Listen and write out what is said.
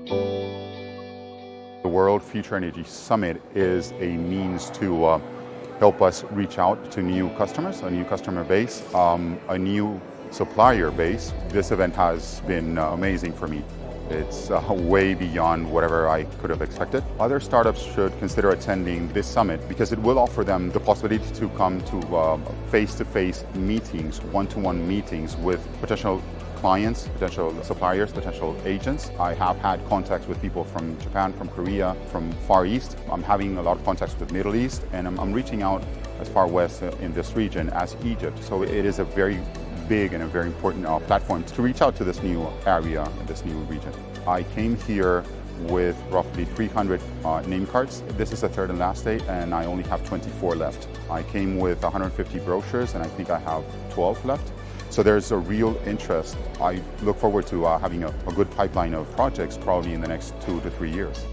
The World Future Energy Summit is a means to help us reach out to new customers, a new customer base, a new supplier base. This event has been amazing for me. It's way beyond whatever I could have expected. Other startups should consider attending this summit because it will offer them the possibility to come to face-to-face meetings, one-to-one meetings with potential clients, potential suppliers, potential agents. I have had contacts with people from Japan, from Korea, from Far East. I'm having a lot of contacts with Middle East, and I'm reaching out as far west in this region as Egypt. So it is a very big and a very important platform to reach out to this new area, this new region. I came here with roughly 300 name cards. This is the third and last day, and I only have 24 left. I came with 150 brochures, and I think I have 12 left. So there's a real interest. I look forward to having a good pipeline of projects probably in the next 2 to 3 years.